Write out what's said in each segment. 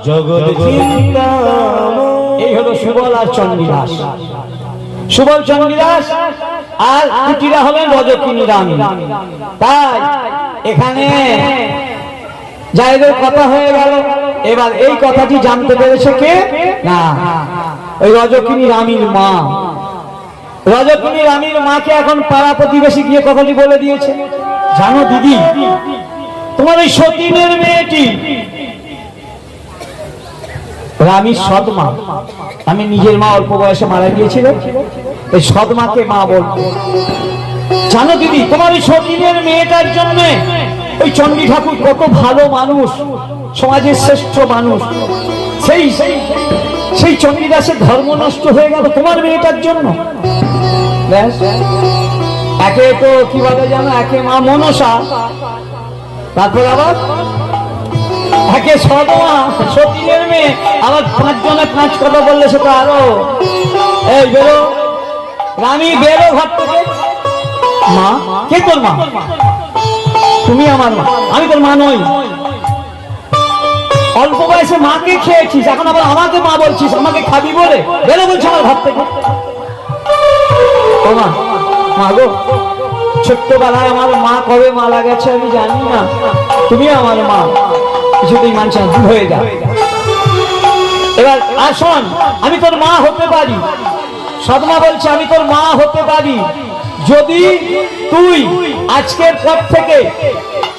জগৎ এই হলো সুবল আর চণ্ডীদাস। সুবল চণ্ডীদাস আর কুটিরা হলেন রজকিনী রানী। তাই এখানে যাদের কথা হয়ে গেল, এবার এই কথাটি জানতে পেরেছে কে না, ওই রজকিনী রানীর মা। রজকিনী রানীর মাকে এখন পাড়া প্রতিবেশী গিয়ে কথাটি বলে দিয়েছে, জানো দিদি, তোমার ওই সতীনের মেয়েটি রানীর সৎমা, আমি নিজের মা অল্প বয়সে মারা গিয়েছিল, এই সৎমাকে মা বলতো। জানো দিদি, তোমার ওই সতীনের মেয়েটার জন্য ওই চণ্ডী ঠাকুর কত ভালো মানুষ, সমাজের শ্রেষ্ঠ মানুষ, সেই চণ্ডীদাসের ধর্ম নষ্ট হয়ে গেল তোমার মেয়েটার জন্য। একে তো কি বলে জানো, একে মা মনসা, তারপর আবার একে সদমা সতীনের মেয়ে, আবার 5 জনে 5 কথা বললে সেটা আরো। এই বেরো রানী, বেরো ঘর থেকে। মা? কে তোর মা? তুমি আমার মা, আমি তোর মা নই। অল্প বয়সে মাকে খেয়েছিস, এখন আবার আমাকে মা বলছিস, আমাকে খাবি বলে? বেরো বলছো আমার ঘর থেকে। ও মা, মা গো, ছোট্টবেলায় আমার মা কবে মারা গেছে আমি জানি না, তুমি আমার মা, কিছুতেই মানছে না, দূর হয়ে যা। এবার আসুন, আমি তোর মা হতে পারি। সদমা বলছে আমি তোর মা হতে পারি যদি তুই আজকের পর থেকে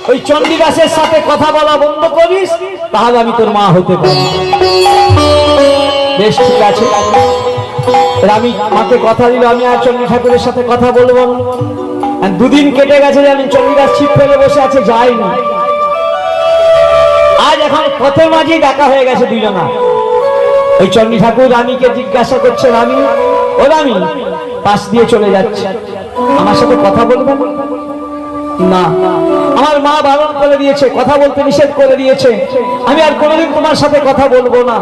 ওই চণ্ডীদাসের সাথে কথা বলা বন্ধ করিস, তাহলে আমি তোর মা হতে পারি। বেশ, ঠিক আছে। আমি মাকে কথা দিল, আমি আর চণ্ডী ঠাকুরের সাথে কথা বলবো। 2 দিন কেটে গেছে, জানেন, চণ্ডীদাস ছিপ ফেলে বসে আছে, যায়নি। আজ এখন পথের মাঝেই দেখা হয়ে গেছে দুজনা। ওই চণ্ডী ঠাকুর রানীকে জিজ্ঞাসা করছে, রানী, ও রানী, পাশ দিয়ে চলে যাচ্ছে, আমার সাথে কথা বলবেন না? আমার মা বারণ করে দিয়েছে, কথা বলতে নিষেধ করে দিয়েছে, আমি আর কোনোদিন তোমার সাথে কথা বলবো না।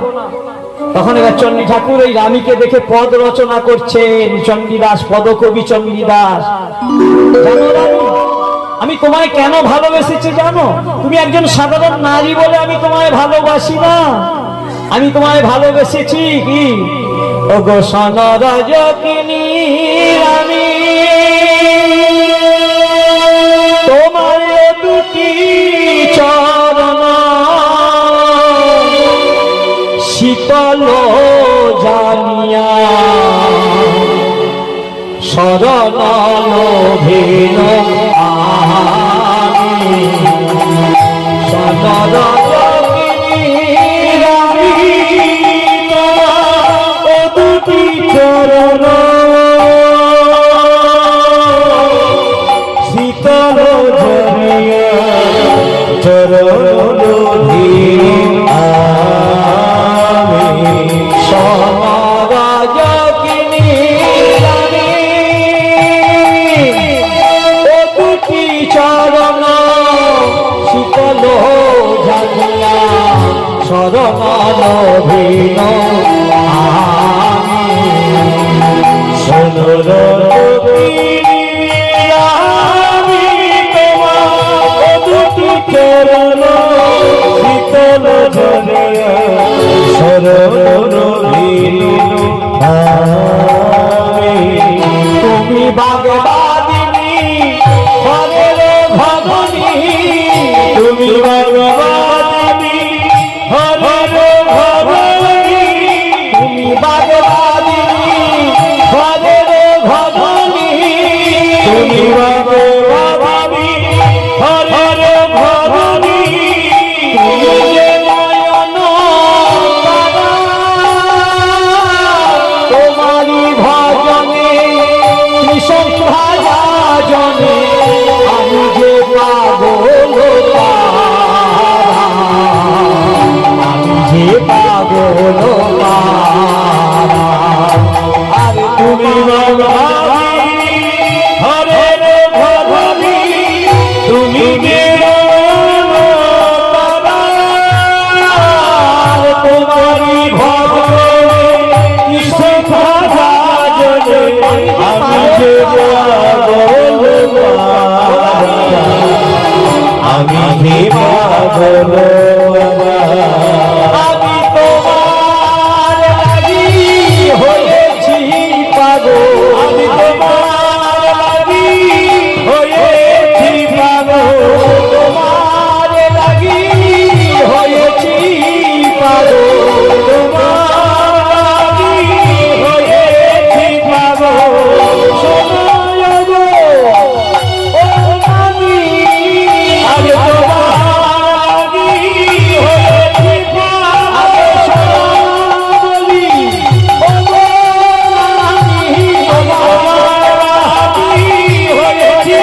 তখন এবার চণ্ডী ঠাকুর এই রানীকে দেখে পদ রচনা করছেন, চণ্ডীদাস, পদকবি চণ্ডীদাস। জানো রানী, আমি তোমায় কেন ভালোবেসেছি জানো? তুমি একজন সাধারণ নারী বলে আমি তোমায় ভালোবাসি না, আমি তোমায় ভালোবেসেছি কি, ও গো রজকিনী রানী, তোমার দুটি চরণ শীতল জানিয়া শরণ লোভিন আমি, রজকিনী রানী, তোমার দুটি চরণ শীতল জানিয়া চরণ লোভিন আমি, রজকিনী রানী, ও দুটি চরণ শীতল জানিয়া শরণ লোভিন আমি, শোনো রজকিনী রানী, তোমার দুটি চরণ শীতল জানিয়া শরণ লোভিন আমি, তুমি বাগবাদিনী ভগের ভগনী, তুমি বাগবাদিনী ভগের ভগনী, তুমি বাগবাদিনী ভগের ভগনী, তুমি বাগবাদিনী ভগের ভগনী, তুমি যে নয়ন তারা, তোমারি ভজনে কৃষ্ণভাজনে আমি যে পাগল, আমি যে পাগল, আরে তুমি আমি হে পাগল আমি তোমার লাগি হয়েছি পাগল, আমি তোমার লাগি হয়েছি পাগল তোমার লাগি হয়েছি পাগল, তোমার লাগি হয়েছি পাগল শোনো গো ও আমি, আমি তোমার লাগি হয়েছি পাগল সোনালি ও গো আমি, তোমার লাগি হয়েছি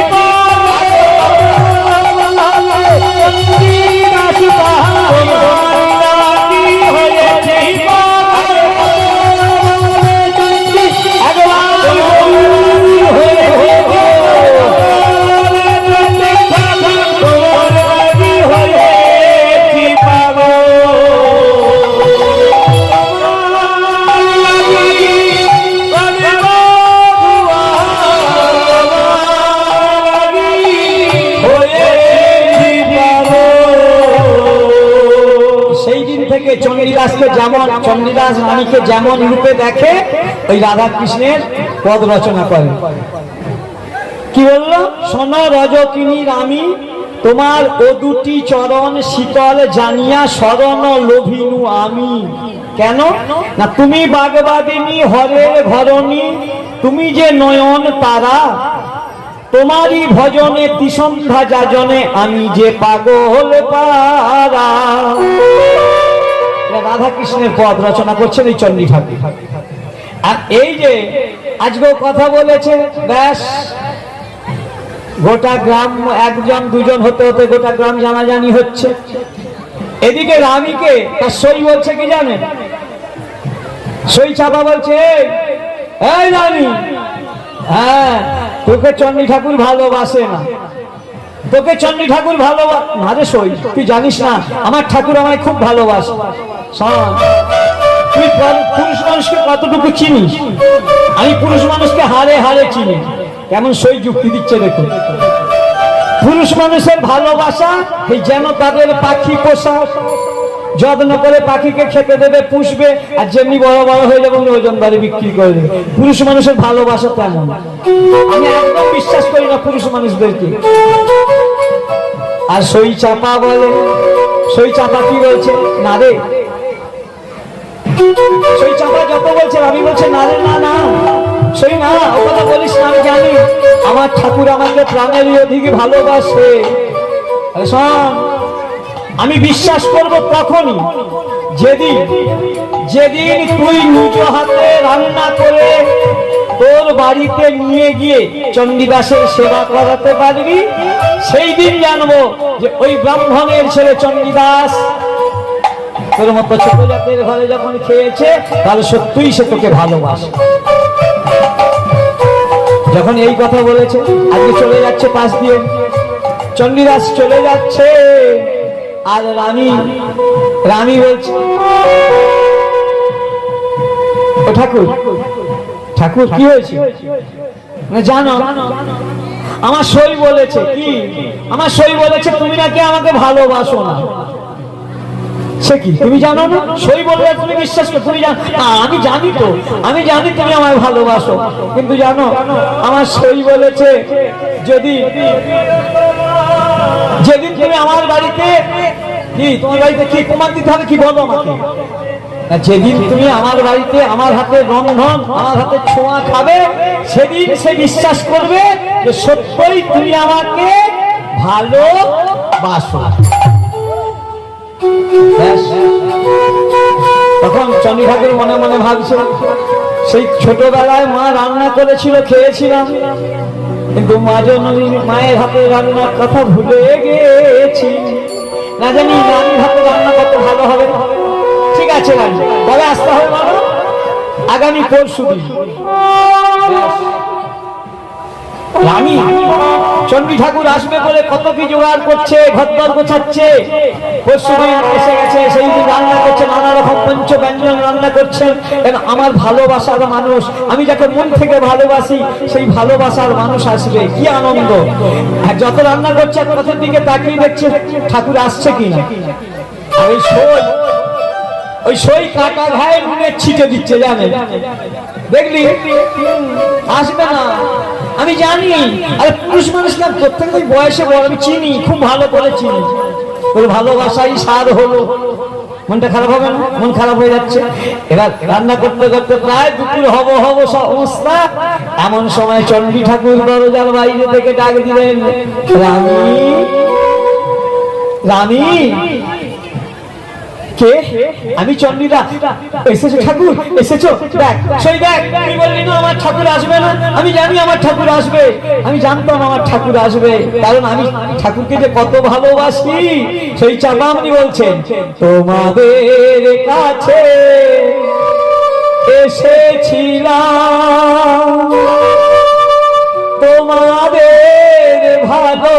সেই দিন থেকে চণ্ডীদাসকে যেমন, চণ্ডীদাস রানীকে যেমন রূপে দেখে ওই রাধা কৃষ্ণের পদ রচনা করে। কি বললো? শোনো রজকিনীর আমি, তোমার ও দুটি চরণ শীতল জানিয়া শরণ লোভিনু আমি। কেন না তুমি বাগবাদিনী হরের ঘরণী, তুমি যে নয়ন তারা, তোমারই ভজনে তিসন্ধ্যা যাজনে আমি যে পাগল পারা। রাধা কৃষ্ণের পদ রচনা করছেন এই চণ্ডী ঠাকুর। আর এই যে আজকেও কথা বলেছে, ব্যাস গোটা গ্রাম একজন দুজন হতে হতে গোটা গ্রাম জানাজানি হচ্ছে। এদিকে রানীকে তার সই বলছে কি জানেন? সই চাপা বলছে, এই রানী, হ্যাঁ তোকে চণ্ডী ঠাকুর ভালোবাসে না, তোকে চণ্ডী ঠাকুর ভালোবাসে না রে সই, তুই জানিস না আমার ঠাকুর আমায় খুব ভালোবাসে। শোন, তুই পুরুষ মানুষকে কতটুকু চিনিস? আমি পুরুষ মানুষকে হারে হারে চিনি। কেমন সই যুক্তি দিচ্ছে দেখো। পুরুষ মানুষের ভালোবাসা এই যেন তাদের পাখি পোষা, যত্ন করে পাখিকে খেতে দেবে, পুষবে, আর যেমনি বড় বড় হয়ে যাবে ওজন বাড়ি বিক্রি করে দেবে। পুরুষ মানুষের ভালোবাসা তেমন। আমি একদম বিশ্বাস করি না পুরুষ মানুষদেরকে। আর সই চাপা বলে, সই চাপা কি বলছে? না রে, সই চাপা যত বলছে আমি বলছে না রে, না না সই না, ও কথা বলিস না, আমি জানি আমার ঠাকুর আমাকে প্রাণের অধিক ভালোবাসে। শোন, আমি বিশ্বাস করব তখনই যেদিন যেদিন তুই নিজ হাতে রান্না করে তোর বাড়িতে নিয়ে গিয়ে চণ্ডীদাসের সেবা করাতে পারবি। সেই দিন জানবো যে ওই ব্রাহ্মণের ছেলে চণ্ডীদাস তোর মতো ছোট জাতের ঘরে যখন খেয়েছে, তাহলে সত্যিই সে তোকে ভালোবাসে। যখন এই কথা বলেছে, আজকে চলে যাচ্ছে পাশ দিয়ে, চণ্ডীদাস চলে যাচ্ছে, আর রানী বলছে, ও ঠাকুর, ঠাকুর কি হয়েছে? জানো আমার সই বলেছে কি, আমার সই বলেছে তুমি নাকি আমাকে ভালোবাসো না। সে কি তুমি জানো না? সই বললে তুমি বিশ্বাস করো? তুমি জানো? আমি জানি তো, আমি জানি তুমি আমায় ভালোবাসো, কিন্তু জানো আমার সই বলেছে যেদিন তুমি আমার বাড়িতে, কি তোমার বাড়িতে কি প্রমাণ দিতে হবে কি বলো আমাকে? যেদিন তুমি আমার বাড়িতে আমার হাতে রন্ধন, আমার হাতে ছোঁয়া খাবে, সেদিন সে বিশ্বাস করবে যে সত্যই তুমি আমাকে ভালোবাসো। তখন চণ্ডী ঠাকুর মনে মনে ভাবছে, সেই ছোটবেলায় মা রান্না করেছিল, খেয়েছিলাম, কিন্তু মায়ের হাতে রান্নার কথা ভুলে গেছি। না জানি রানীর হাতে রান্না কত ভালো হবে। ঠিক আছে রানী, কবে আসতে হবে বলো? আগামী পরশু দিন। রানী চণ্ডী ঠাকুর আসবে বলে কত কি জোগাড় করছে, ঘরদর গোছাচ্ছে। পরশুদিন এসে গেছে, সেই দিন রান্না করছে, নানা রকম পঞ্চ ব্যঞ্জন রান্না করছেন। আমার ভালোবাসার মানুষ, আমি যাকে মন থেকে ভালোবাসি, সেই ভালোবাসার মানুষ আসবে, কি আনন্দ। আর যত রান্না করছে পথের দিকে তাকিয়ে দেখছে ঠাকুর আসছে কিনা। ওই সই কাটা ঘায়ে নুনের ছিটে দিচ্ছে, জানে দেখলি আসবে না, আমি জানি। আর পুরুষ মানুষ না, প্রত্যেকটা বয়সে বড়, আমি চিনি, খুব ভালো করে চিনি। ওর ভালোবাসাই স্বাদ হলো, মনটা খারাপ হবে না? মন খারাপ হয়ে যাচ্ছে। এবার রান্না করতে করতে প্রায় দুপুর হব অবস্থা। এমন সময় চণ্ডী ঠাকুর দরজার বাইরে থেকে ডাক দিলেন, রানী, রানী। কে? আমি চণ্ডীদা। এসেছো ঠাকুর, এসেছো? দেখ সই দেখ, তুই বললি না আমার ঠাকুর আসবে না? আমি জানি আমার ঠাকুর আসবে, আমি জানতাম আমার ঠাকুর আসবে, কারণ আমি ঠাকুরকে যে কত ভালোবাসি। সেই চাপামনি বলছেন, তোমাদের কাছে এসেছিলাম, তোমাদের ভালো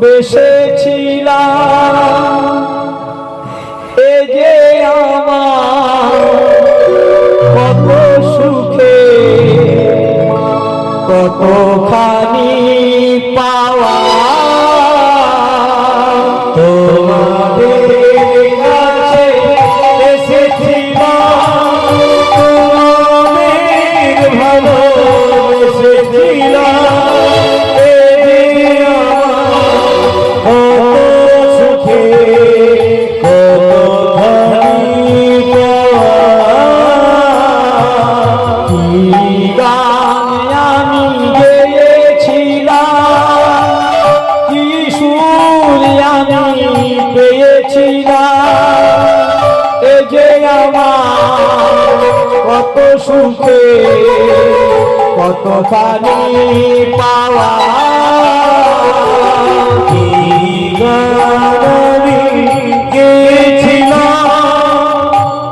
বেসেছিলাম, এ যে আমার কত সুখে কতখানি পাওয়া, তোমাদের কাছে এসেছিলাম, তোমাদের ভালোবেসেছিলাম, এ যে আমার কত সুখে কত সুখে কতখানি পাওয়া, গেছিলাম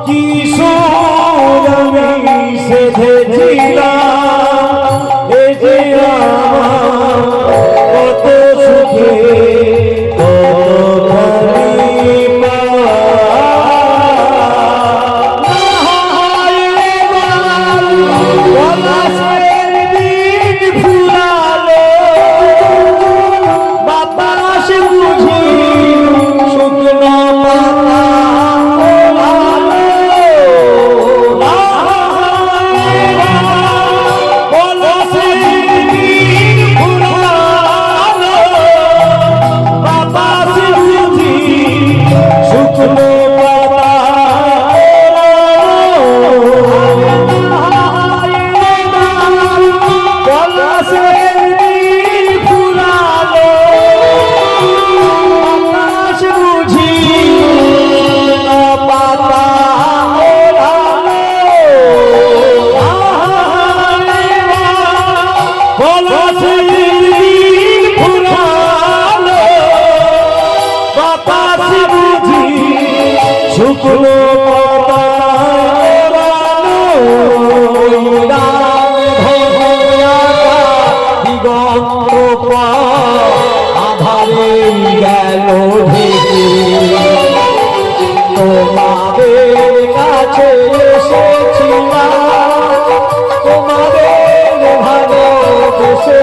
কি সুরমি সেধেছিলাম, এ যে আমার কত সুখে কতখানি পাওয়া। আধারে গেল তোমাদের কাছে এসেছিলাম, তোমাদের ভালোবেসেছিলাম,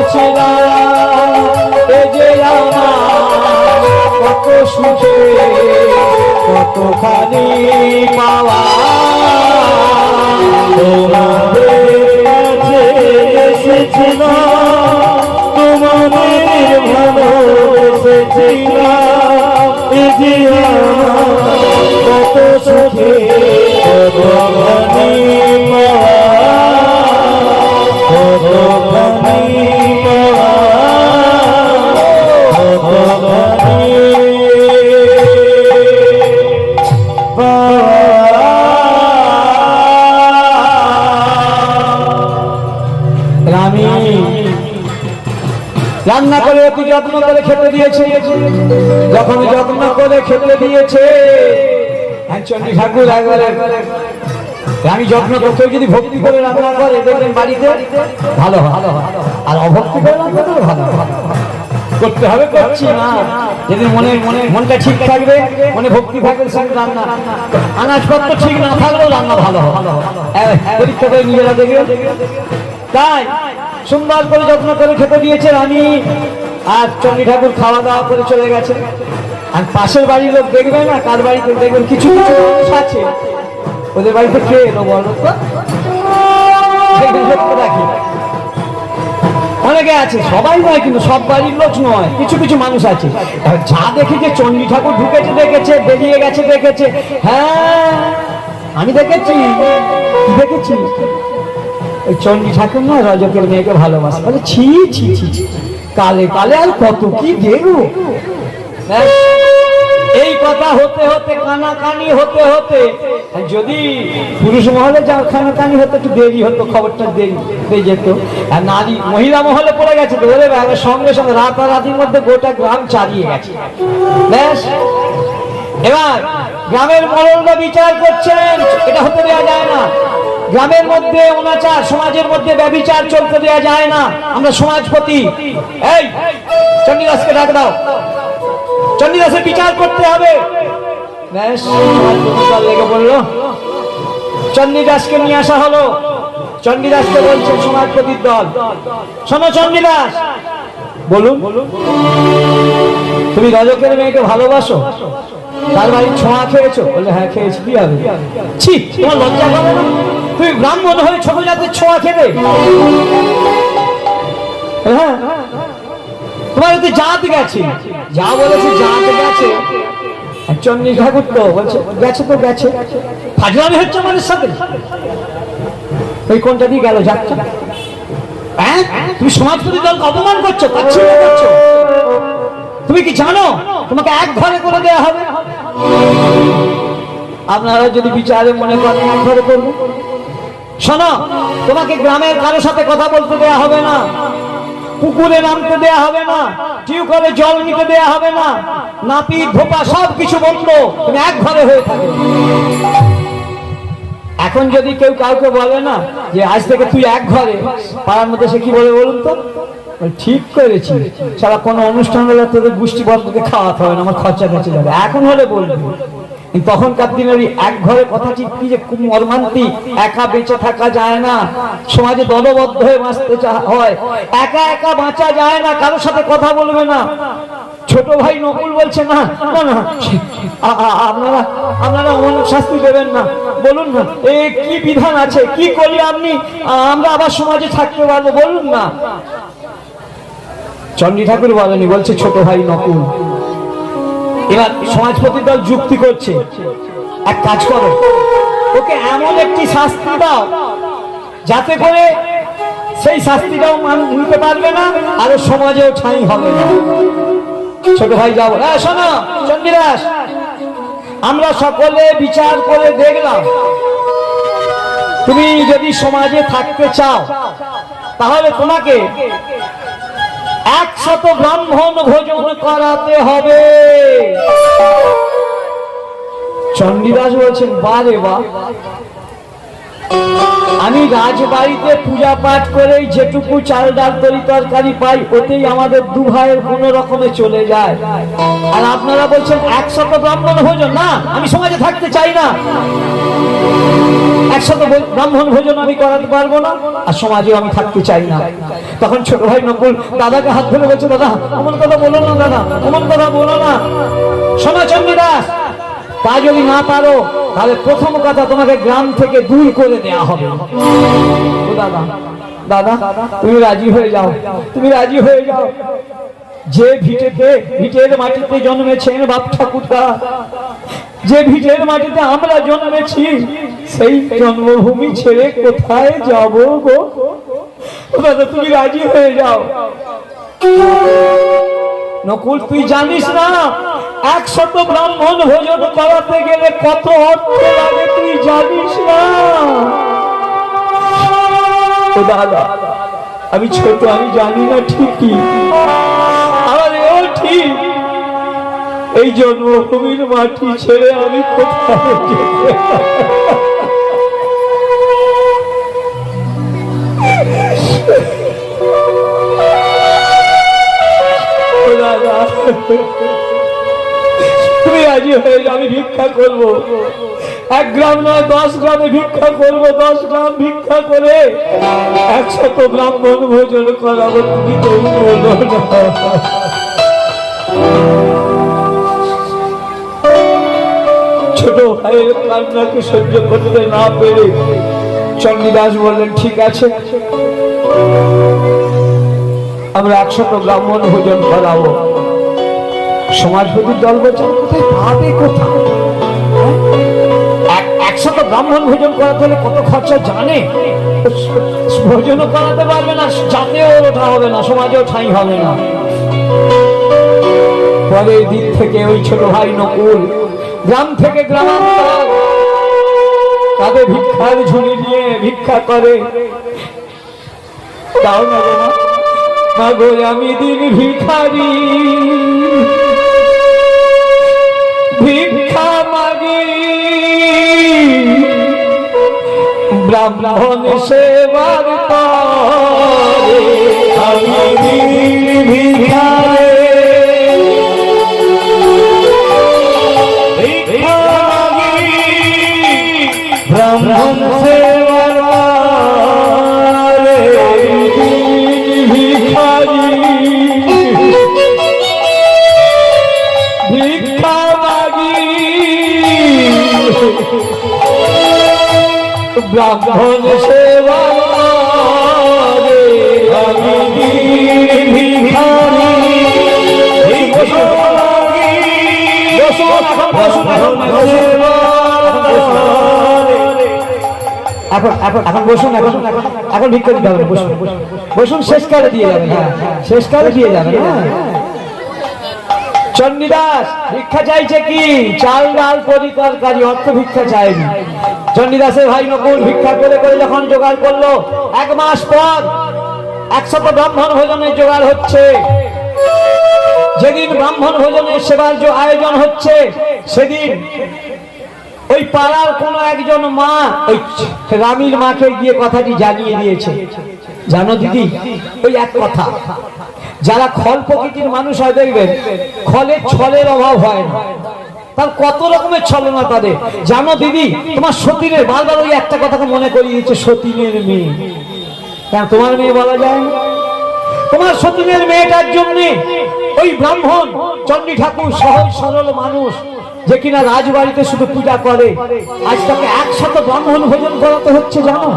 এ যে আমার কত সুখে কতখানি পাওয়া, তোমাদের কাছে এসেছিলাম, তোমাদের ভালোবেসেছিলাম, এ যে আমার কত সুখে কতখানি পাওয়া, কতখানি পাওয়া, কতখানি রান্না করে অতি যত্ন করে খেতে দিয়েছে। যখন যত্ন করে খেতে দিয়েছে, চণ্ডী ঠাকুর একবারে আমি যত্ন করতে যদি ভক্তি করে রান্না করে দেখবেন বাড়িতে ভালো হয়, আর অভক্তি করে রান্না করে ভালো হয়। করতে হবে, করছি না। যদি মনটা ঠিক থাকবে, মনে ভক্তি থাকবে, সঙ্গে রান্না আনাজপত্র ঠিক না থাকলেও রান্না ভালো হবে। পরীক্ষা করে নিজেরা দেখবে। তাই সুন্দর করে যত্ন করে খেতে দিয়েছেন আমি আর চণ্ডী ঠাকুর খাওয়া দাওয়া করে চলে গেছে। আর পাশের বাড়ির লোক দেখবে না, কার বাড়িতে দেখবেন কিছু কিছু মানুষ আছে ওদের বাড়িতে খেয়ে এলো বলো তো, রাখি অনেকে আছে, সবাই নয় কিন্তু, সব বাড়ির লোক নয়, কিছু কিছু মানুষ আছে যা দেখি যে চণ্ডী ঠাকুর ঢুকেছে দেখেছে, বেরিয়ে গেছে দেখেছে। হ্যাঁ আমি দেখেছি, দেখেছি ওই চণ্ডী ঠাকুর না রজকের মেয়েকে ভালোবাসে। বলে ছি ছি ছি, কালে কালে আর কত কি দেখো। এই কথা হতে হতে কানাকানি হতে হতে, যদি পুরুষ মহলে যা কানাকানি হতো একটু দেরি হতো, খবরটা দেরি হয়ে যেত। আর নারী মহিলা মহলে পড়ে গেছে তো ওরে সঙ্গে সঙ্গে রাতারাতির মধ্যে গোটা গ্রাম চালিয়ে গেছে। ব্যাস এবার গ্রামের মরলরা বিচার করছেন, এটা হতে দেওয়া যায় না। গ্রামের মধ্যে অনাচার, সমাজের মধ্যে ব্যভিচার চলতে দেওয়া যায় না। আমরা সমাজপতি, এই চণ্ডীদাসকে ডাক দাও, চণ্ডীদাসের বিচার করতে হবে। ব্যাস লেগে পড়লো, চণ্ডীদাসকে নিয়ে আসা হলো। চণ্ডীদাসকে বলছে সমাজপতির দল, শোনো চণ্ডীদাস, বলুন তুমি রজকের মেয়েকে ভালোবাসো, তার বাড়ির ছোঁয়া খেয়েছো? বলে হ্যাঁ খেয়েছি। কি হবে? ছি, তোমার লজ্জা করে না? তুমি ব্রাহ্মণ হয়ে ছোট জাতের ছোঁয়া খেতে? হ্যাঁ তোমার এতে জাত গেছে, যা বলেছে জাত গেছে। চণ্ডী ঠাকুর তো বলছে গেছে তো গেছে, ফাজলামি হচ্ছে আমাদের সাথে। ওই কোনটা দিয়ে গেল যাত্রা? হ্যাঁ তুমি সমাজপতি দলকে অপমান করছো, তাচ্ছিল্য করছো। তুমি কি জানো তোমাকে এক ঘরে করে দেওয়া হবে? আপনারা যদি বিচারে মনে করেন এক ঘরে করবে, শোনো তোমাকে গ্রামের কারো সাথে কথা বলতে দেওয়া হবে না, পুকুরে নামতে দেয়া হবে না, টিউবওয়েলে জল নিতে দেয়া হবে না, নাপিত ধোপা সব কিছু বন্ধ, তুমি এক ঘরে হয়ে থাকো। এখন যদি কেউ কাউকে বলে না যে আজ থেকে তুই এক ঘরে, পাড়ার মধ্যে সে কি বলে বলুন তো? ঠিক করেছি, সারা কোনো অনুষ্ঠান হলে তোদের গোষ্ঠী বর্গকে খাওয়াতে হবে না, আমার খরচা বেঁচে যাবে। এখন হলে বলবি, তখনকার দিনের এক ঘরে কথা চিঠি যে খুব মর্মান্তিক, একা বেঁচে থাকা যায় না, সমাজে দলবদ্ধ হয়ে বাঁচতে হয়, একা একা বাঁচা যায় না, কারোর সাথে কথা বলবে না। ছোট ভাই নকুল বলছে না না না, আপনারা আপনারা অনেক শাস্তি দেবেন না, বলুন না এ কি বিধান আছে, কি করলে আপনি আমরা আবার সমাজে থাকতে পারবো, বলুন না। চণ্ডী ঠাকুর বলেনি, বলছে ছোট ভাই নকুল। এবার সমাজপতি দল যুক্তি করছে, এক কাজ করো, ওকে এমন একটি শাস্তি দাও যাতে করে সেই শাস্তিটাও নিতে পারবে না আর সমাজেও ঠাঁই হবে না। ছোট ভাই যাবো, হ্যাঁ শোনো চণ্ডীদাস, আমরা সকলে বিচার করে দেখলাম, তুমি যদি সমাজে থাকতে চাও তাহলে তোমাকে 100 ব্রাহ্মণ ভোজন করাতে হবে। চণ্ডীদাস বলছেন বারে বা, আমি রাজবাড়িতে পূজা পাঠ করে যেটুকু চাল ডাল তরি তরকারি পাই ওতেই আমাদের দু ভাইয়ের কোনো রকমে চলে যায়, আর আপনারা বলছেন 100 ব্রাহ্মণ ভোজন। না, আমি সমাজে থাকতে চাই না, 100 ব্রাহ্মণ ভোজন আমি করাতে পারবো না, আর সমাজেও আমি থাকতে চাই না। তখন ছোট ভাই নকুল দাদাকে হাত ধরে বলছে, দাদা অমন কথা বলো না, দাদা অমন কথা বলো না। শোনো চণ্ডীদাস, তা যদি না পারো তাহলে প্রথম কথা তোমাকে গ্রাম থেকে দূর করে দেওয়া হবে। দাদা দাদা তুমি রাজি হয়ে যাও, তুমি রাজি হয়ে যাও। যে ভিটের মাটিতে জন্মেছেন বাপ ঠাকুরদা, যে ভিটের মাটিতে আমরা জন্মেছি, সেই জন্মভূমি ছেড়ে কোথায় যাব গো? দাদা তুমি রাজি হয়ে যাও। নকুল তুই জানিস না 100 ব্রাহ্মণ ভোজন করাতে গেলে কত অর্থ লাগে, তুই জানিস না? ও দাদা আমি ছোট, আমি জানি না ঠিকই, আমার এও ঠিক, এই জন্মভূমির মাটি ছেড়ে আমি কোথায় যেতে? তুমি রাজি হয়ে যাও, আমি ভিক্ষা করবো। 1 গ্রাম নয় 10 গ্রামে ভিক্ষা করবো। 10 গ্রাম ভিক্ষা করে 100 ব্রাহ্মণ ভোজন করাবো। তুমি তো বলো না। ছোট ভাইয়ের কান্নাকে সহ্য করতে না পেরে চণ্ডীদাস বললেন, ঠিক আছে, আমরা 100 ব্রাহ্মণ ভোজন করাবো। সমাজপতির দল বলছেন, কোথায় পাবে, কোথায়? 100 ব্রাহ্মণ ভোজন করাতে হলে কত খরচা জানে? ভোজনও করাতে পারবে না, জাতেও ওঠা হবে না, সমাজেও ঠাঁই হবে না। পরের দিন থেকে ওই ছোট ভাই নকুল গ্রাম থেকে গ্রামান্তর তাদের ভিক্ষার ঝুলি নিয়ে ভিক্ষা করে। তাও না গো মা, মা গো আমি দিন ভিখারি, ভিক্ষা মাগি, ব্রাহ্মণ সেবার তরে আমি দিন ভিখারি, ভিক্ষা মাগি, ব্রাহ্মণ সেবার ভিখারি, ভিক্ষা মাগি, ব্রাহ্মণ সেবা আমি ভিখারি। এখন বসুন, এখন ভিক্ষা দিতে হবে। বসুন বসুন, শেষকালে দিয়ে যাবেন। হ্যাঁ, শেষকালে দিয়ে যাবেন। চণ্ডীদাস ভিক্ষা চাইছে কি? চাল ডাল পরি তরকারি, অর্থ ভিক্ষা চাইনি। চণ্ডীদাসের ভাই নকুল ভিক্ষা করে করে যখন জোগাড় করলো, 1 মাস পর 100 ব্রাহ্মণ ভোজনের জোগাড় হচ্ছে। যেদিন ব্রাহ্মণ ভোজনের সেবার যে আয়োজন হচ্ছে, সেদিন ওই পাড়ার কোন একজন মা ওই রানীর মাকে গিয়ে কথাটি জানিয়ে দিয়েছে। জানো দিদি, ওই এক কথা, যারা খল প্রকৃতির মানুষ হয় দেখবেন খলের ছলের অভাব হয় না, তার কত রকমের ছলনা তাদের। জানো দিদি, তোমার সতীনের, বারবার ওই একটা কথাকে মনে করিয়ে দিচ্ছে, সতীনের মেয়ে। কেন তোমার মেয়ে বলা যায়? তোমার সতীনের মেয়েটার জন্য ওই ব্রাহ্মণ চণ্ডী ঠাকুর সহজ সরল মানুষ, যে কিনা রাজবাড়িতে শুধু পূজা করে, আজ তাকে 100 ব্রাহ্মণ ভোজন করাতে হচ্ছে। জানো,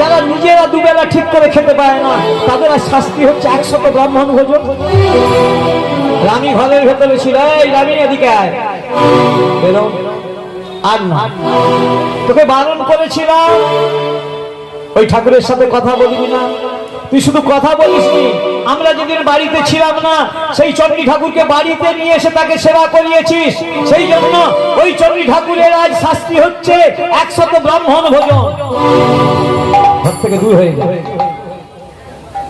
যারা নিজেরা দুবেলা ঠিক করে খেতে পারে না, তাদের আর শাস্তি হচ্ছে 100 ব্রাহ্মণ ভোজন। রানী ঘরের ভেতরে ছিল, এই রানী এদিকে আয়, আর না, তোকে বারণ করেছিলাম ওই ঠাকুরের সাথে কথা বলবি না। তুই শুধু কথা বলিসনি, আমরা যেদিন বাড়িতে ছিলাম না, সেই চণ্ডী ঠাকুরকে বাড়িতে নিয়ে এসে তাকে সেবা করিয়েছিস। সেই জন্য ওই চণ্ডী ঠাকুরের আজ শাস্তি হচ্ছে 100 ব্রাহ্মণ ভোজন। ঘর থেকে দূর হয়ে যায়,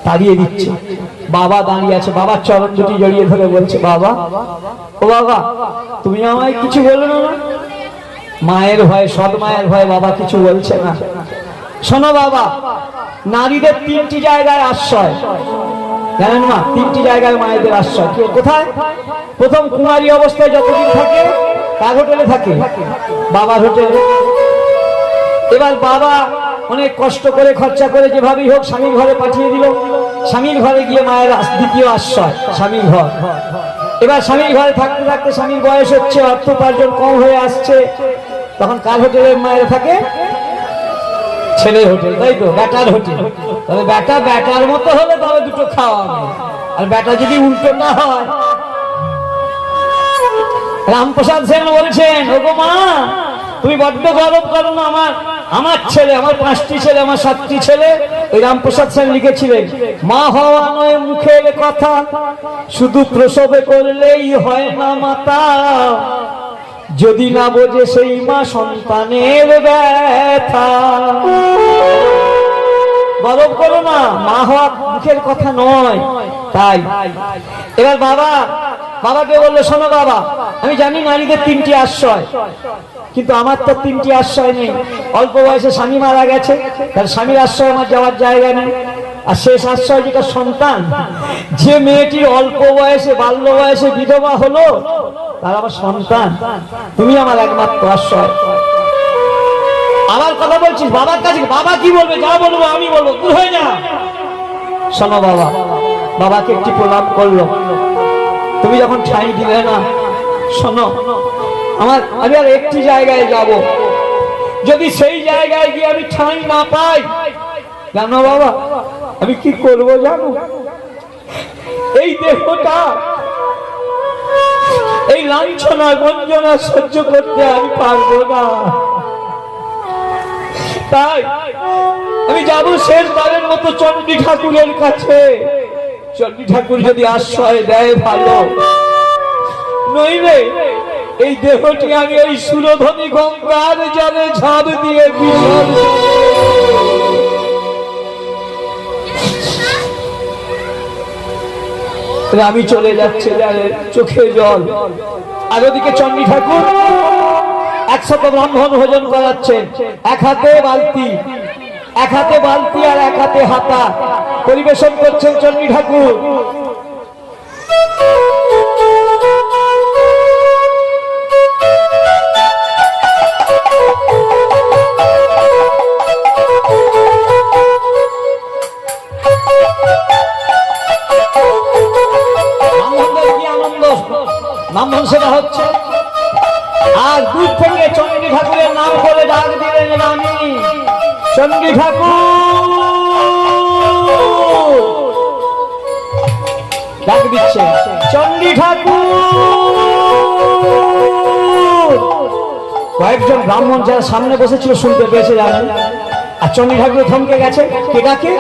তাড়িয়ে দিচ্ছে। বাবা দাঁড়িয়ে আছে, বাবার চরণ দুটি জড়িয়ে ধরে বলছে, বাবা, ও বাবা, তুমি আমায় কিছু বলো না? মায়ের ভয়, সৎ মায়ের ভয় বাবা কিছু বলছে না। শোনো বাবা, নারীদের 3টি জায়গায় আশ্রয়, জানেন মা? 3টি জায়গায় মায়েদের আশ্রয়। কোথায়? প্রথম কুমারী অবস্থায় যতদিন থাকে, কার হোটেলে থাকে? বাবার হোটেলে। এবার বাবা অনেক কষ্ট করে খরচা করে যেভাবেই হোক স্বামীর ঘরে পাঠিয়ে দিল। স্বামীর ঘরে গিয়ে মায়ের দ্বিতীয় আশ্রয় স্বামীর ঘর। এবার স্বামীর ঘরে থাকতে থাকতে স্বামীর বয়স হচ্ছে, অর্থ উপার্জন কম হয়ে আসছে, তখন কার হোটেলে মায়ের থাকে? ছেলের হোটেল, তাই তো, বেটার হোটেল। তবে বেটা বেটার মতো হলে তবে দুটো খাওয়া হবে, আর বেটা যদি উল্টো না হয়। রামপ্রসাদ সেন বলছেন, ওগো মা, তুমি বড্ড গর্ব করো না। আমার ছেলে, আমার 5টি ছেলে, আমার 7টি ছেলে। ওই রামপ্রসাদ সেন লিখেছিলেন, মা হওয়া নয় মুখের কথা, শুধু প্রসবে করলেই হয় না মাতা, যদি না বোঝে সেই মা সন্তানের ব্যথা। গর্ব করো না, মা হওয়া মুখের কথা নয়। তাই এবার বাবাকে বললো, শোনো বাবা, আমি জানি নারীদের 3টি আশ্রয়, কিন্তু আমার তো 3টি আশ্রয় নেই। অল্প বয়সে স্বামী মারা গেছে, তার স্বামীর আশ্রয় আমার যাওয়ার জায়গা নেই। আর শেষ আশ্রয় যেটা সন্তান, যে মেয়েটির অল্প বয়সে বাল্য বয়সে বিধবা হলো তার আমার সন্তান, তুমি আমার একমাত্র আশ্রয়। আমার কথা বলছিস বাবার কাছে, বাবা কি বলবে? যা বলবো আমি বলবো, তুই হয়ে যা। শোনো বাবা, বাবাকে একটি প্রণাম করলো। তুমি যখন ঠাঁই দিলে না, শোনো আমি আর একটি জায়গায় যাব, যদি সেই জায়গায় গিয়ে আমি ঠাঁই না পাই, জানো বাবা আমি কি করব জানো? এই দেহটা, এই লাঞ্ছনা গঞ্জনা সহ্য করতে আমি পারবো না। তাই আমি যাব শেষবারের মতো চণ্ডী ঠাকুরের কাছে। চণ্ডী ঠাকুর যদি আশ্রয় দেয় ভালো, নইলে এই দেহটি আমি এই সুরধ্বনি গঙ্গার জলে ঝাঁপ দিয়ে আমি চলে যাচ্ছে, চোখে জল। আর ওদিকে চণ্ডী ঠাকুর 100 ব্রাহ্মণ ভোজন করাচ্ছেন, এক হাতে বালতি আর এক হাতে হাতা পরিবেশন করছেন চণ্ডী ঠাকুর। ব্রাহ্মণ সেটা হচ্ছে, আর দূর থেকে চণ্ডী ঠাকুরের নাম করে ডাক দিলেন, রানী চণ্ডী ঠাকুর ডাক দিচ্ছে, চণ্ডী ঠাকুর। কয়েকজন ব্রাহ্মণ যারা সামনে বসেছিল শুনতে পেয়েছে জানেন, আর চণ্ডী ঠাকুর থমকে গেছে। কে ডাকে?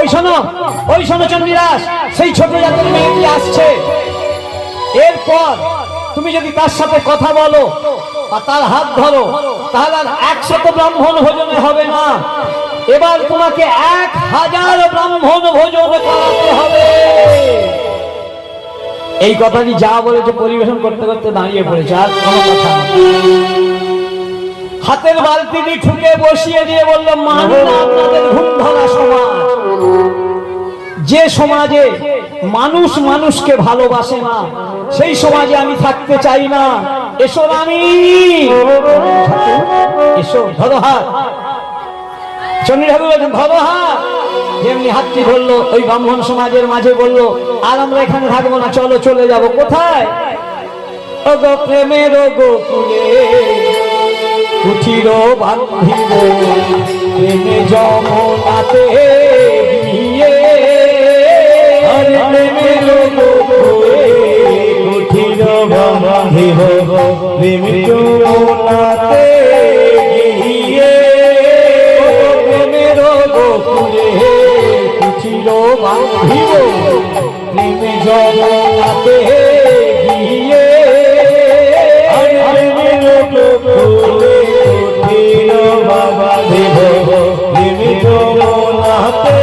ওই শোনো চণ্ডীদাস, সেই ছোট জাতের মেয়েটি আসছে। এরপর তুমি যদি তার সাথে কথা বলো বা তার হাত ধরো, তাহলে আর 100 ব্রাহ্মণ ভোজনে হবে না, এবার তোমাকে 1000 ব্রাহ্মণ ভোজন করাতে হবে। এই কথাটি যা বলেছে পরিবেশন করতে করতে দাঁড়িয়ে পড়েছে, আর কোনো কথা না। হাতের বালতিটি ঠুকে বসিয়ে দিয়ে বললো, মানি না আপনাদের ঘুম ধরা সমাজ, যে সমাজে মানুষ মানুষকে ভালোবাসে না, সেই সমাজে আমি থাকতে চাই না। এসো রানী, এসো, ধরো হাত। চণ্ডী ঠাকুর বলছেন ধরো হাত। যেমনি হাতটি ধরলো, ওই ব্রাহ্মণ সমাজের মাঝে বললো, আর আমরা এখানে থাকবো না, চলো চলে যাব। কোথায়? ওগো প্রেমের গোকুলে কুঠির বান্ধিব, প্রেমে যমুনাতে গিয়ে, প্রেমের গোকুলে কুঠির বান্ধিব, প্রেমে যমুনাতে গিয়ে, প্রেমের গোকুলে কুঠির বান্ধিব, প্রেমে যমুনাতে গিয়ে, প্রেমের গোকুলে কুঠির বান্ধিব, প্রেমে যমুনাতে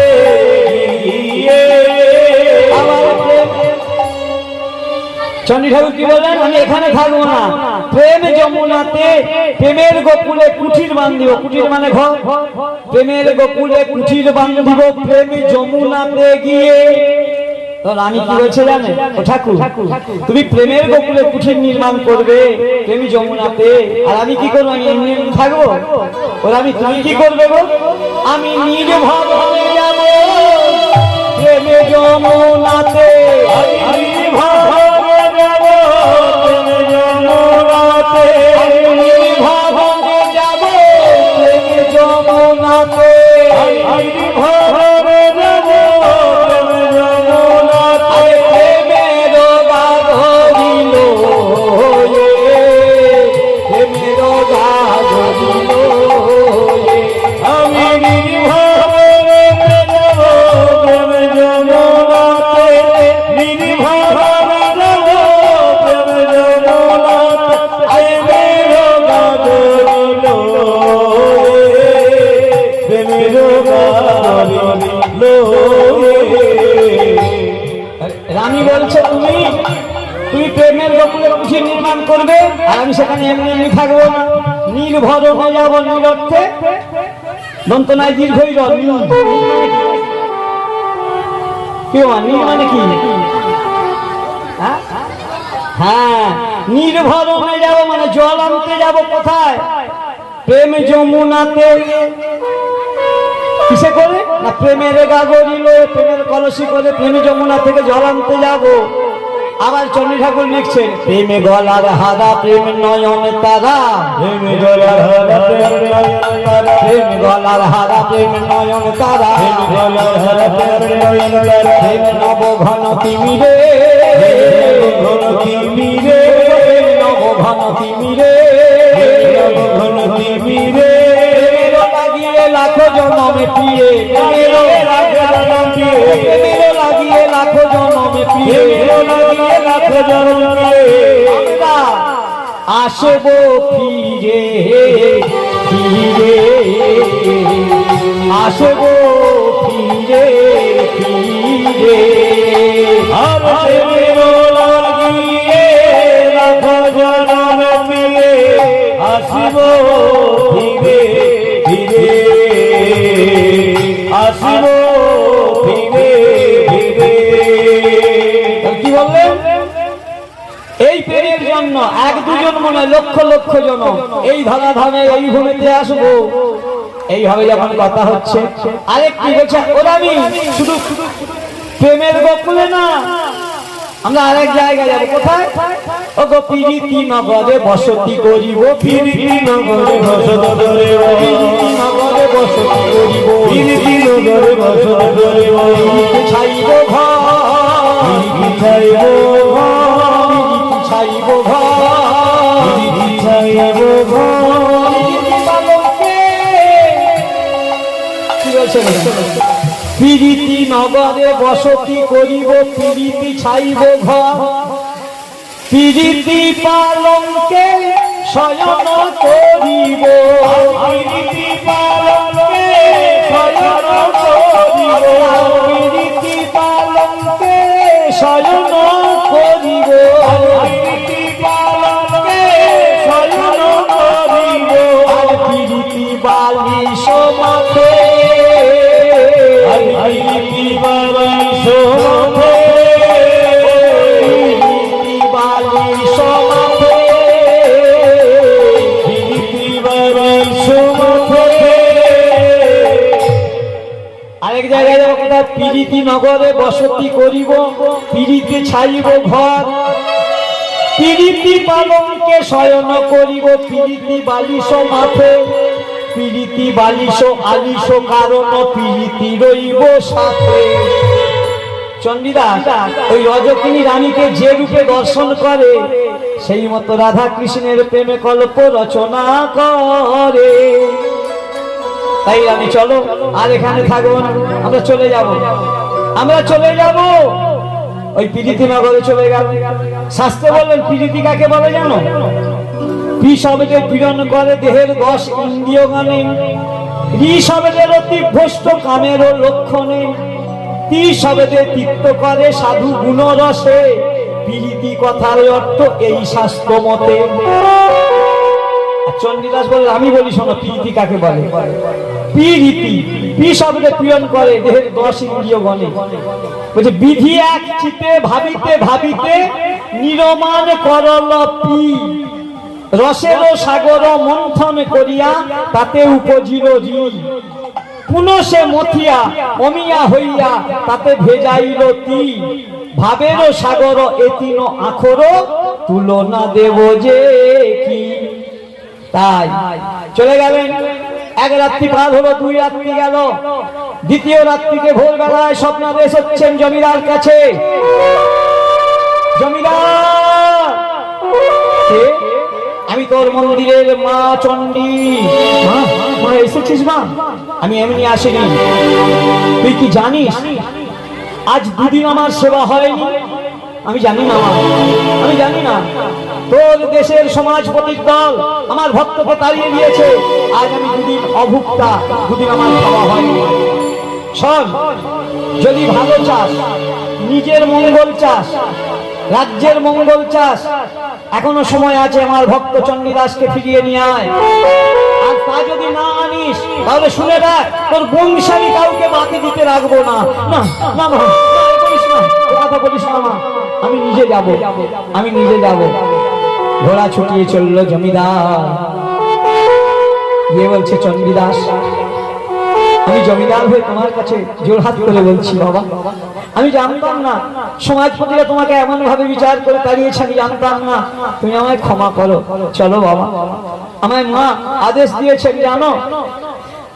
গিয়ে। চণ্ডী ঠাকুর কি বললেন? আমি এখানে থাকবো না, প্রেম যমুনাতে, প্রেমের গোকুলে কুঠির বান্ধিব। কুঠির মানে ঘর, প্রেমের গোকুলে কুঠির বান্ধিব, প্রেম যমুনাতে গিয়ে। আমি কি বলছে জানে? ও ঠাকুর, তুমি প্রেমের গোকুলে কুঠির নির্মাণ করবে প্রেম যমুনাতে, আর আমি কি করবো? আমি এমনি থাকবো? ওরা আমি, তুমি কি করবে গো? আমি নির্ভর হয়ে যাব প্রেমে যমুনাতে, রানী বলছে তুমি প্রেমের গোকুলে কুঠির নির্মাণ করবে, আর আমি সেখানে এমনি এমনি থাকবো না, নির্ভর হয়ে যাবো। নিরর্থে দন্তনায় দীর্ঘই কি নীর মানে কি? হ্যাঁ, নির্ভরণে যাবো মানে জল আনতে যাবো কোথায়? প্রেম যমুনাতে। কিসে করে? না প্রেমের গাগরিল, প্রেমের কলসি করে প্রেম যমুনা থেকে জল আনতে যাবো। আবার চন্ডী ঠাকুর লিখছেন, প্রেমে গলার হাদা প্রেম নয়ন তারা, প্রেমে গলার হারা প্রেম গলার হাদা প্রেম নয়ন তারা, প্রেম নব ঘন তিমিরে, নব ঘন তিমিরে, লাগিয়ে লাখো জনমে প্রিয়ে, লাগিয়ে লাখো জনমে প্রিয়ে, আসবো ফিরে ফিরে, আসবো ফিরে ফিরে, আসিব ফিরে ফিরে, আসিব ফিরে ফিরে। কি বললেন? এই প্রেমের জন্য এক দুজন মনে লক্ষ লক্ষ জন এই ধরাধামে এই ভূমিতে আসবো। এইভাবে যখন কথা হচ্ছে, আরেকটি বলছে ওরামি শুধু প্রেমের গোকুলে না, আমরা আরেক জায়গায় যাবো। কোথায়? ও গো পিরিতি নগরে বসতি করিব, পিরিতি নগরে বসত করিব, পিরিতি নগরে বসতি করিব, পিরিতি নগরে বসত করিব, ছাইব ঘর, ছাইব ছাইব ঘর, ছাইব কি বলছেন? পিরিতি নগরে বসতি করিব, পিরিতি ছাইব ঘর, পিরিতি পালঙ্কে শয়ন করিব, পিরিতি পালঙ্কে শয়ন করিব, পিরিতি পালঙ্কে শয়ন করিব, পিরিতি পালঙ্কে শয়ন করিব, আর পিরিতি বালি সমাথে, পিরিতি বালিশ মাথে, পিরিতি বালি সমাথে, পিরিতি বালিশ মাথে। আরেক জায়গায় যাবো কোথায়? পিরিতি নগরে বসতি করিব, পিরিতি ছাইব ঘর, পিরিতি পালঙ্কে শয়ন করিব, পিরিতি বালিশ মাথে, পিরিতি বালিশ আলিশ কারণ পিরিতি রইব সাথে। চণ্ডীদাস ওই রজকিনী রানীকে যে রূপে দর্শন করে সেই মতো রাধা কৃষ্ণের প্রেমে কল্প রচনা করে। তাই আমি চলো আর এখানে থাকবো না, আমরা চলে যাব, আমরা চলে যাব ওই পিরিতি নগরে চলে গেল। শাস্ত্রে বললেন পিরিতি কাকে বলে জানো? পি শব্দে পীড়ন করে দেহের 10 ইন্দ্রিয় গানে, রি শব্দের অতি ভ্রষ্ট কামের লক্ষণে, তি শব্দে তৃপ্ত করে সাধু গুণ রসে, পিরিতি কথার অর্থ এই শাস্ত্র মতে। চণ্ডীদাস বলে আমি বলি শোনো, পিরিতি কাকে বলে? পিরিতি পি শব্দে পীড়ন করে দেহের 10 ইন্দ্রিয় গণে, বলছে বিধি এক চিতে ভাবিতে ভাবিতে নিরমান করল পি, রসের সাগর মন্থন করিয়া তাতে উপজিল রি, পুনঃসে মথিয়া অমিয়া হইয়া তাতে ভেজাইল তি, ভাবের সাগর এতিন আখর তুলনা দেব যে কি। তাই চলে গেলেন, এক রাত্রি পার হলো, 2 রাত্রি গেল, দ্বিতীয় রাত্রিকে ভোরবেলায় স্বপ্নাদেশ হচ্ছেন জমিদার কাছে। জমিদার আমি তোর মন্দিরের মা চণ্ডী। মা এসেছিস? মা আমি এমনি আসিনি, তুই কি জানিস আজ 2 দিন আমার সেবা হয়নি? আমি জানি না মা, আমি জানি না। তোর দেশের সমাজপতির দল আমার ভক্তকে তাড়িয়ে দিয়েছে, আজ আমি 2 দিন অভুক্তা, 2 দিন আমার খাওয়া হয়নি। শোন, যদি ভালো চাস, নিজের মঙ্গল চাস, রাজ্যের মঙ্গল চাস, এখনো সময় আছে, আমার ভক্ত চণ্ডীদাসকে ফিরিয়ে নিয়ে আয়। আর তা যদি না আনিস তাহলে শুনে রাখ, তোর বংশালী কাউকে বাকি দিতে রাখবো না। না না বলিস না মা, আমি নিজে যাব, আমি নিজে যাব। ঘোড়া ছুটিয়ে চললো জমিদার, গিয়ে বলছে চণ্ডীদাস, আমি জমিদার হয়ে তোমার কাছে জোড়হাত করে বলছি বাবা, আমি জানতাম না সমাজপতিরা তোমাকে এমন ভাবে বিচার করে তাড়িয়েছে, আমি জানতাম না, তুমি আমায় ক্ষমা করো। চলো বাবা, আমার মা আদেশ দিয়েছেন জানো,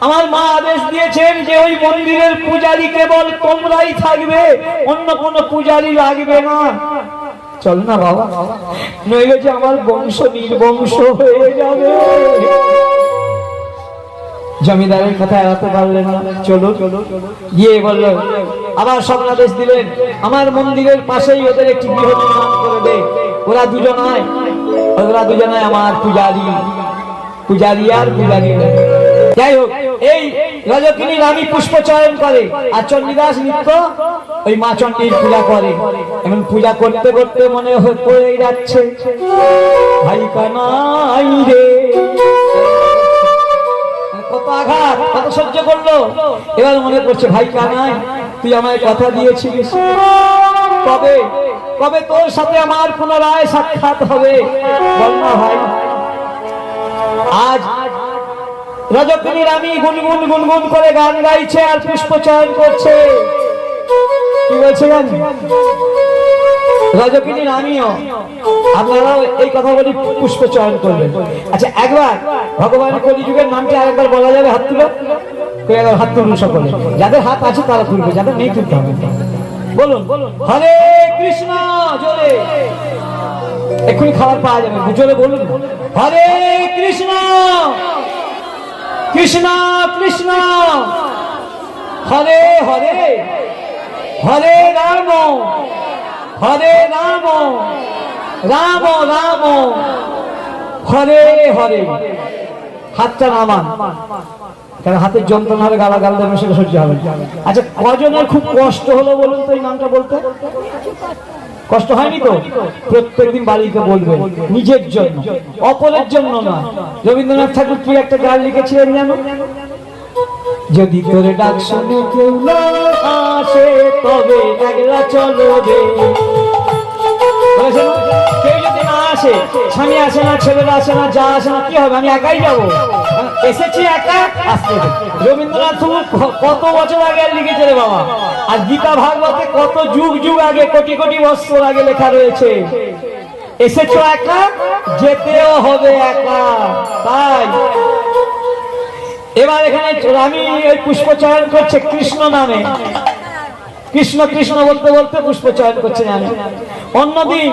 আমার মা আদেশ দিয়েছেন যে ওই মন্দিরের পূজারী কেবল তোমরাই থাকবে, অন্য কোনো পূজারী লাগবে না। চল না বাবা, নইলে যে আমার বংশ নির্বংশ হয়ে যাবে। জমিদারের কথা এড়াতে পারলেন না, চলো গিয়ে বলল, আবার সব আদেশ দিলেন, আমার মন্দিরের পাশেই ওদের একটি গৃহ নির্মাণ করে দে। ওরা দুজনায় আমার পূজারী আর পূজারী। যাই হোক, এই রজকিনী রানী পুষ্প চয়ন করে আর চণ্ডীদাস নিত্য ওই মা চণ্ডীর পূজা করে। এবং পূজা করতে করতে মনে পড়ে যাচ্ছে, ভাই কানাই রে, কত আঘাত, কত সহ্য করলো। এবার মনে পড়ছে, ভাই কানাই তুই আমায় কথা দিয়েছিলিস, কবে কবে তোর সাথে আমার পুনরায় সাক্ষাৎ হবে বল না ভাই। আজ রজকিনী রানী গুনগুন করে গান গাইছে আর পুষ্প চয়ন করছে। কি বলছে জানি, রজকিনী রানীও আপনারাও এই কথা বলি পুষ্প চয়ন করবেন। আচ্ছা, একবার ভগবান কলিযুগের নামটি আরেকবার বলা যাবে? হাত তুলো, হাত তুলুন সকলে, যাদের হাত আছে তারা তুলবে, যাদের নেই তুলতে হবে। বলুন হরে কৃষ্ণ, জোরে, এক্ষুনি খাবার পাওয়া যাবে, জোরে বলুন হরে কৃষ্ণ কৃষ্ণ কৃষ্ণ হরে হরে, হরে রাম হরে রাম রাম রাম হরে হরে। হাতটা নামান, কারণ হাতের যন্ত্রণা হলে গালাগাল দেবে, সেটা সহ্য হবে। আচ্ছা, কজনের খুব কষ্ট হলো বলুন তো এই নামটা বলতে? কষ্ট হয়নি তো? প্রত্যেকদিন বাড়িতে বলবেন, নিজের জন্য, অপরের জন্য না। রবীন্দ্রনাথ ঠাকুর কি একটা গান লিখেছিলেন জানো? যদি তোরে ডাক শুনে কেউ না আসে তবে একলা চলো রে। কেউ যদি না আসে, স্বামী আসে না, ছেলেরা আসে না, যা আসে না, কি হবে? আমি একাই যাবো, এসেছি একা, আসতে। রবীন্দ্রনাথ কত বছর আগে লিখেছে রে বাবা, আর গীতা ভাগবতে কত যুগ আগে, কোটি কোটি বছর আগে লেখা রয়েছে, এসেছো একা, যেতেও হবে একা। তাই এবার এখানে আমি ওই পুষ্প চয়ন করছে কৃষ্ণ নামে, কৃষ্ণ কৃষ্ণ বলতে বলতে পুষ্প চয়ন করছে জানে। অন্যদিন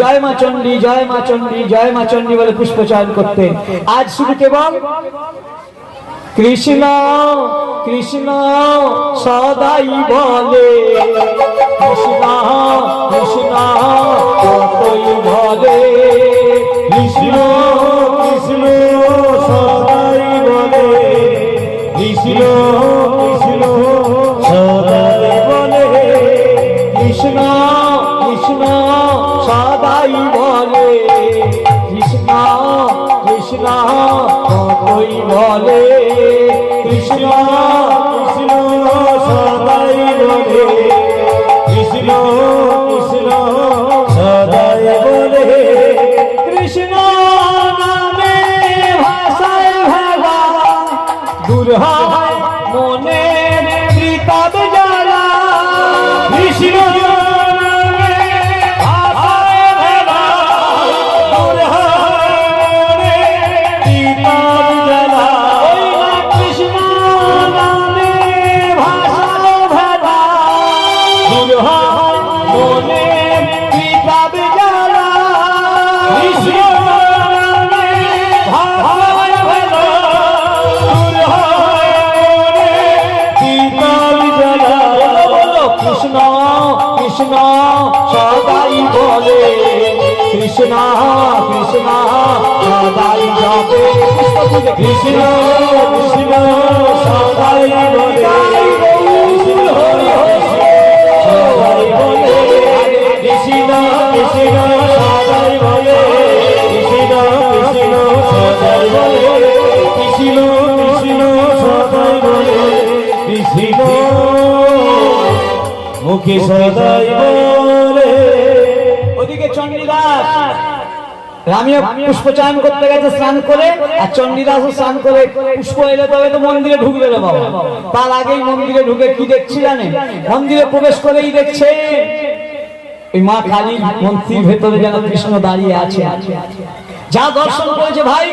জয় মা চণ্ডী জয় মা চণ্ডী জয় মা চণ্ডী বলে পুষ্প চয়ন করতে, আজ শুধু কেবল কৃষ্ণ কৃষ্ণ সদাই বলে, কৃষ্ণ কৃষ্ণ কতই বলে, কৃষ্ণ কৃষ্ণ সদাই বলে, কৃষ্ণ কৃষ্ণ সদাই বলে, কৃষ্ণ কৃষ্ণ সদাই বলে, কৃষ্ণ কৃষ্ণ কতই বলে, কৃষ্ণ কৃষ্ণ সদাই বলে, কৃষ্ণ কৃষ্ণ সদাই বলে, কৃষ্ণ নামে ভাষায় ভাবা দূর হয় মনের বিতাপ জ্বালা, কৃষ্ণ নামে ভাষায় ভাবা দূর হয় বিতাপ জ্বালা, ওই না কৃষ্ণ নামে ভাষায় ভাবা দূর হয় মনের বিতাপ জ্বালা, কৃষ্ণ নামে ভাষায় ভাবা দূর হয় বিতাপ জ্বালা। বলো কৃষ্ণ কৃষ্ণ সদাই বলে, কৃষ্ণ কৃষ্ণ সদাই জপে, কৃষ্ণ কৃষ্ণ সদাই বলে, কৃষ্ণ সদাই বলে, কৃষ্ণ কৃষ্ণ সদাই বলে, কৃষ্ণ কৃষ্ণ সদাই বলে, কৃষ্ণ কৃষ্ণ সদাই বলে, কৃষ্ণ মুখ ওকে সদাই বলে। ওদিকে চণ্ডীদাস রামিও পুষ্প চয়ন করতে গেছে স্নান করে, আর চণ্ডীদাসও স্নান করে পুষ্প এলে তবে তো মন্দিরে ঢুকবে রে বাবা। তার আগেই মন্দিরে ঢুকে কি দেখছি জানে? মন্দিরে প্রবেশ করেই দেখছে ওই মা কালী মন্দির ভেতরে যেন কৃষ্ণ দাঁড়িয়ে আছে। যা দর্শন করেছে ভাই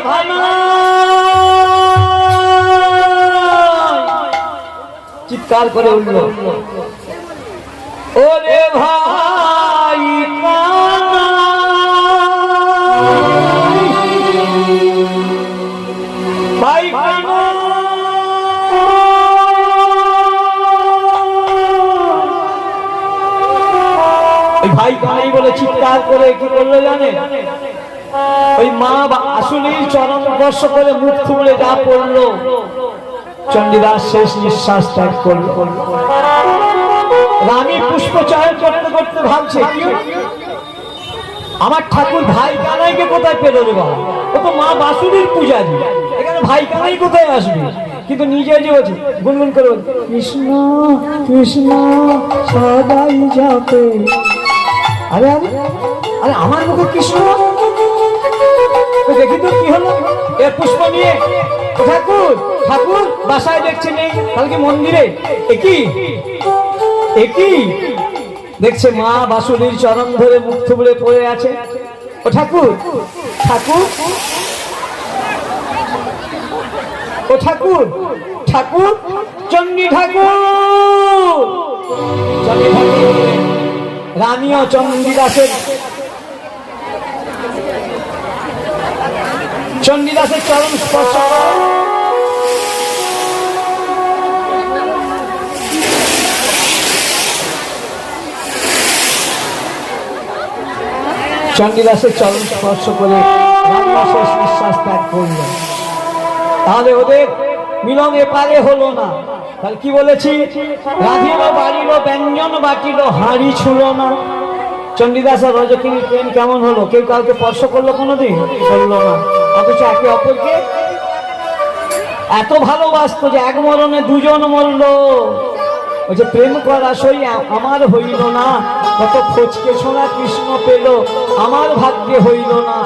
চিৎকার করে উঠল, ওরে ভাই ভাই ভাই কানাই বলে চিৎকার করে কি করলো জানে? ওই মা আসলেই চরণ স্পর্শ করে মুখ থুবড়ে যা পড়লো, চণ্ডীদাস শেষ নিঃশ্বাস ত্যাগ করলো। রানী পুষ্প চয়ন করতে করতে ভাবছে কি আমার ঠাকুর ভাই কানাইকে কোথায় পেল রে বাবা? ও তো মা বাসুদেবীর পূজারী, এখানে ভাই কানাই কোথায় আসবে? কিন্তু নিজে যে বলছে গুনগুন করে কৃষ্ণ কৃষ্ণ সদাই যাবে। আরে আরে আরে আমার মুখে কৃষ্ণ, দেখি তো কি হলো। এ পুষ্প নিয়ে ঠাকুর ঠাকুর বাসায় দেখছে নেই, কালকে মন্দিরে একই একই দেখছে মা বাসুদেবীর চরণ ধরে মুখ থুবড়ে পড়ে আছে। ও ঠাকুর ঠাকুর ও ঠাকুর ঠাকুর চণ্ডী ঠাকুর চণ্ডী ঠাকুর। রানীও চণ্ডীদাসের চরণ স্পর্শ চণ্ডীদাসের চরণ স্পর্শ করে শেষ নিঃশ্বাস ত্যাগ করল। তাহলে ওদের মিলন এপারে হলো না। তাহলে কি বলেছি? রাধিল বাড়িল ব্যঞ্জন বাটিল হাড়ি ছুলো না। চণ্ডীদাস আর রজকিনীর প্রেম কেমন হলো? কেউ কাউকে স্পর্শ করলো কোনোদিন? করলো না। অথচ একে অপরকে এত ভালোবাসতো যে এক মরণে দুজন মরল। ওই যে প্রেম করা সই আমার হইল না, কত খোঁজকে ছোড়া কৃষ্ণ পেল আমার ভাগ্যে হইল না।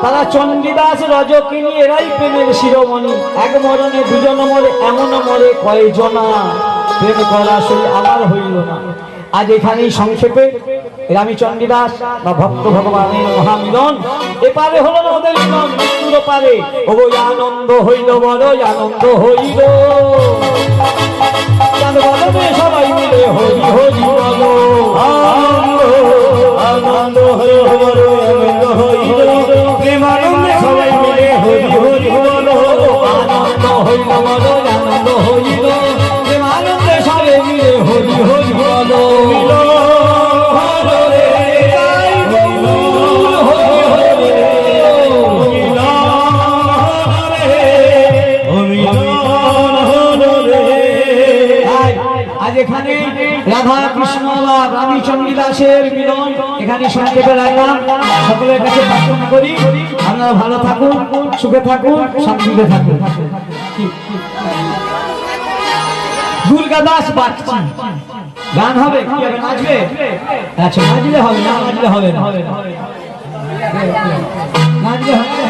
তারা চণ্ডীদাস রজকিনী এরাই প্রেমের শিরোমণি। এক মরণে দুজন মরে, এমন মরে কয়জনা। প্রেম করা সই আমার হইল না। আজ এখানেই সংক্ষেপে রানী চণ্ডীদাস বা ভক্ত ভগবানের মহামিলন এপারে হলো না, ওদের মিলন মৃত্যুর পারে। ও আনন্দ হইল, বড় আনন্দ হইল, সবাই মিলে হরি হরি বলো। আনন্দ হইল বড় আনন্দ হইল, প্রেমানন্দে সবাই মিলে হরি হরি বলো। আনন্দ হইল, বড় আনন্দ হইল, প্রেমানন্দে সবাই মিলে হরি হরি বলো। এখানে রাধা কৃষ্ণ বা রানী চণ্ডীদাসের মিলন এখানে সংক্ষেপে রাখলাম। সকলের কাছে প্রার্থনা করি আপনারা ভালো থাকুন, সুখে থাকুন, শান্তিতে থাকুন। দুর্গা দাস বাচ্চা গান হবে, কি হবে? নাচবে? আচ্ছা নাচলে হবে না, নাচলে হবে না, নাচলে হবে না।